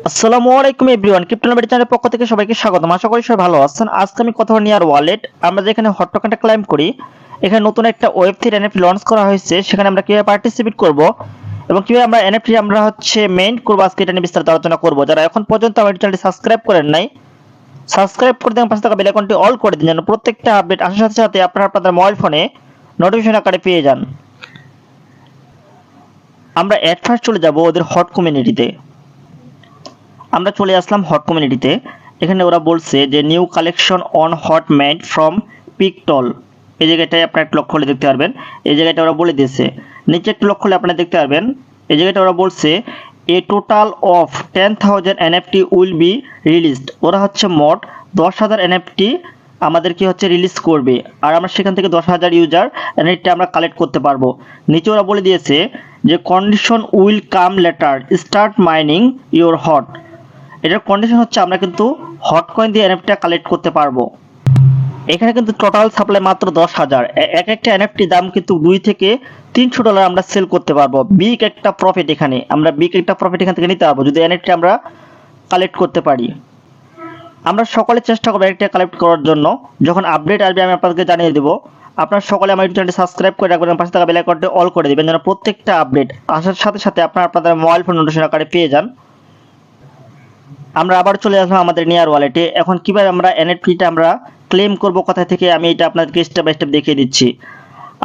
আসসালামু আলাইকুম এভরিওয়ান, ক্রিপ্টোনোমিডি চ্যানেলের পক্ষ থেকে সবাইকে স্বাগতম। আশা করি সবাই ভালো আছেন। আজকে আমি কথা নিয়ার ওয়ালেট, আমরা যেখানে হট টোকেনটা ক্লেম করি, এখানে নতুন একটা ওয়েব3 এনএফটি লঞ্চ করা হয়েছে। সেখানে আমরা কিভাবে পার্টিসিপেট করব এবং কিভাবে আমরা এনএফটি আমরা মেইন করব, আজকে এটা নিয়ে বিস্তারিত আলোচনা করব। যারা এখন পর্যন্ত আমার চ্যানেলটি সাবস্ক্রাইব করেন নাই, সাবস্ক্রাইব করে দেন, পাশে থাকা বেল আইকনটি অল করে দিন, যেন প্রত্যেকটা আপডেট আসার সাথে সাথে আপনারা আপনাদের মোবাইল ফোনে নোটিফিকেশন আকারে পেয়ে যান। আমরা এট ফার্স্ট চলে যাব ওদের হট কমিউনিটিতে। আমরা চলে আসলাম হট কমিউনিটিতে। এখানে ওরা বলছে যে new collection on hot made from পিকটল। এই জায়গাটায় আপনারা একটু লক্ষ্য করলে দেখতে পারবেন, এই জায়গাটা ওরা বলে দিয়েছে। নিচে একটু লক্ষ্য করলে আপনারা দেখতে পারবেন, এই জায়গাটা ওরা বলছে a total of 10,000 NFT will be released. ওরা মোট 10,000 এনএফটি আমাদের রিলিজ করবে, আর আমরা সেখান থেকে 10,000 ইউজার এনএফটি আমরা কালেক্ট করতে পারবো। নিচে ওরা বলে দিয়েছে যে condition will come later, start mining your hot. এটার কন্ডিশন আমরা কিন্তু হট কয়েন দিয়ে এনএফটি কালেক্ট করতে পারবো। এখানে কিন্তু টোটাল সাপ্লাই মাত্র 10,000। এক একটা এনএফটি দাম কিন্তু $2 থেকে $300 আমরা সেল করতে পারবো। বিগ একটা প্রফিট, এখানে আমরা বিগ একটা প্রফিট এখান থেকে নিতে পারবো যদি এনএফটি আমরা কালেক্ট করতে পারি। আমরা সকলে চেষ্টা করবো এনএফটি কালেক্ট করার জন্য। যখন আপডেট আসবে আমি আপনাদেরকে জানিয়ে দেবো। আপনারা সকলে আমার ইউটিউব চ্যানেলটি সাবস্ক্রাইব করে রাখবেন, পাশে থাকা বেল আইকনটি অল করে দিবেন, যেন প্রত্যেকটা আপডেট আসার সাথে সাথে আপনারা আপনাদের মোবাইল ফোন নোটিফিকেশন আকারে পেয়ে যান। আমরা আবার চলে আসলাম আমাদের নিয়ার ওয়ালেটে। এখন কিভাবে আমরা এনএফটিটা আমরা ক্লেম করব, কোথা থেকে, আমি এটা আপনাদেরকে স্টেপ বাই স্টেপ দেখিয়ে দিচ্ছি।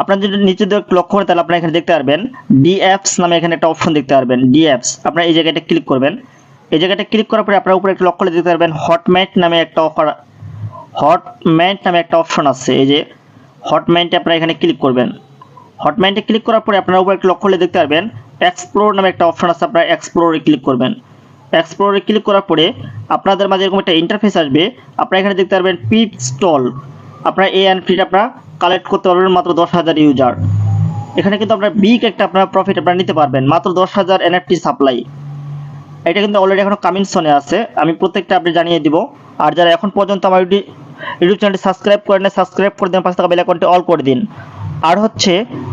আপনারা যদি নিচে লক্ষ্য করেন তাহলে আপনারা এখানে দেখতে পারবেন ডি অ্যাপস নামে এখানে একটা অপশন দেখতে পারবেন। ডি অ্যাপস আপনারা এই জায়গাটা ক্লিক করবেন। এই জায়গাটা ক্লিক করার পরে আপনারা উপরে একটু লক্ষ্য করে দেখতে পারবেন হটমেট নামে একটা অপশন আছে। এই যে হটমেটে আপনারা এখানে ক্লিক করবেন। হটমেটে ক্লিক করার পরে আপনারা উপরে একটু লক্ষ্য করে দেখতে পারবেন এক্সপ্লোর নামে একটা অপশন আছে। আপনারা এক্সপ্লোরে ক্লিক করবেন। এক্সপ্লোরে ক্লিক করার পরে আপনাদের মাঝে এরকম একটা ইন্টারফেস আসবে। আপনারা এখানে দেখতে পারবেন পিট স্টল। আপনারা এই এনএফটিটা আপনারা কালেক্ট করতে পারবেন মাত্র 10,000 ইউজার। এখানে কিন্তু আপনারা বিগ একটা আপনারা প্রফিট আপনারা নিতে পারবেন, মাত্র 10,000 এনএফটি সাপ্লাই। এটা কিন্তু অলরেডি এখনো কামিং সোনে আছে, আমি প্রত্যেকটা আপডেট জানিয়ে দিব। আর যারা এখন পর্যন্ত আমার ইউটিউব চ্যানেলটি সাবস্ক্রাইব করেন না, সাবস্ক্রাইব করে দিন, পাশে থাকা বেল আইকনটি অল করে দিন। আর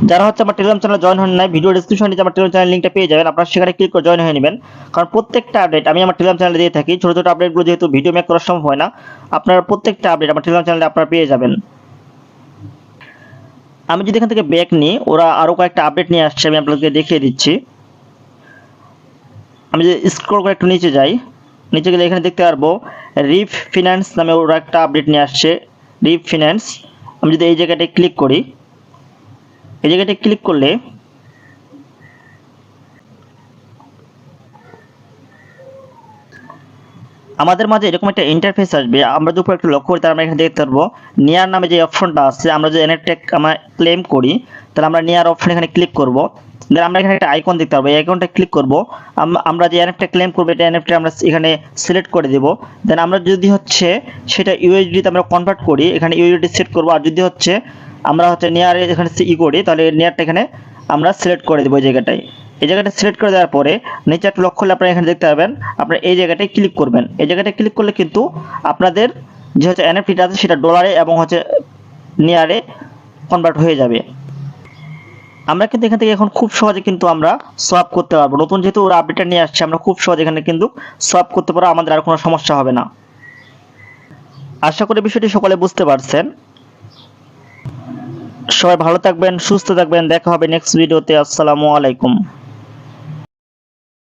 যারা আমার টেলিগ্রাম চ্যানেলে জয়েন হন নাই, ভিডিও ডেসক্রিপশনে আমার টেলিগ্রাম চ্যানেল লিঙ্কটা পেয়ে যাবেন। আপনারা সেখানে ক্লিক করে জয়েন হয়ে নেবেন, কারণ প্রত্যেকটা আপডেট আমি আমার টেলিগ্রাম চ্যানেলে দিয়ে থাকি। ছোটো ছোটো আপডেটগুলো যেহেতু ভিডিও মেক করা সম্ভব হয় না, আপনারা প্রত্যেকটা আপডেট আমার টেলিগ্রাম চ্যানেলে আপনারা পেয়ে যাবেন। আমি যদি এখান থেকে ব্যাক নিই, ওরা আরও কয়েকটা আপডেট নিয়ে আসছে, আমি আপনাদেরকে দেখিয়ে দিচ্ছি। আমি যদি স্ক্রল করে একটু নিচে যাই, নিচে গেলে এখানে দেখতে পারবো রিফ ফিন্যান্স নামে ওরা একটা আপডেট নিয়ে আসছে। রিফ ফিন্যান্স, আমি যদি এই জায়গাটায় ক্লিক করি, এই জায়গাটায় ক্লিক করলে আমাদের মাঝে এরকম একটা ইন্টারফেস আসবে। আমরা যদি একটু লক্ষ্য করি তাহলে আমরা এখানে দেখতে পারবো নিয়ার নামে যে অপশনটা আছে। আমরা যদি এনএফটি আমরা ক্লেম করি তাহলে আমরা নিয়ার অপশন এখানে ক্লিক করব। দেন আমরা এখানে একটা আইকন দেখতে পারবো, এই আইকনটা ক্লিক করব। আমরা যে এনএফটি ক্লেম করবো এটা এনএফটি আমরা এখানে সিলেক্ট করে দেব। দেন আমরা যদি সেটা ইউএসডিতে আমরা কনভার্ট করি, এখানে ইউএসডি সেট করব। আর যদি আমরা নিয়ারে এখানে করি, তাহলে নিয়ারটা এখানে আমরা সিলেক্ট করে দেবো। এই জায়গাটায় এই জায়গাটা সিলেক্ট করে দেওয়ার পরে নিচে একটা লক্ষ্য করলে আপনারা এখানে দেখতে পাবেন, আপনারা এই জায়গাটায় ক্লিক করবেন। এই জায়গাটায় ক্লিক করলে কিন্তু আপনাদের যে এনএফটিটা আছে সেটা ডলারে এবং নিয়ারে কনভার্ট হয়ে যাবে। আমরা কিন্তু এখান থেকে এখন খুব সহজে কিন্তু আমরা সোয়াপ করতে পারবো। নতুন যেহেতু ওরা আপডেটটা নিয়ে আসছে, আমরা খুব সহজে এখানে কিন্তু সোয়াপ করতে পারবো, আমাদের আর কোনো সমস্যা হবে না। আশা করি বিষয়টি সকলে বুঝতে পারছেন। সবাই ভালো থাকবেন, সুস্থ থাকবেন, দেখা হবে নেক্সট ভিডিওতে। আসসালামু আলাইকুম।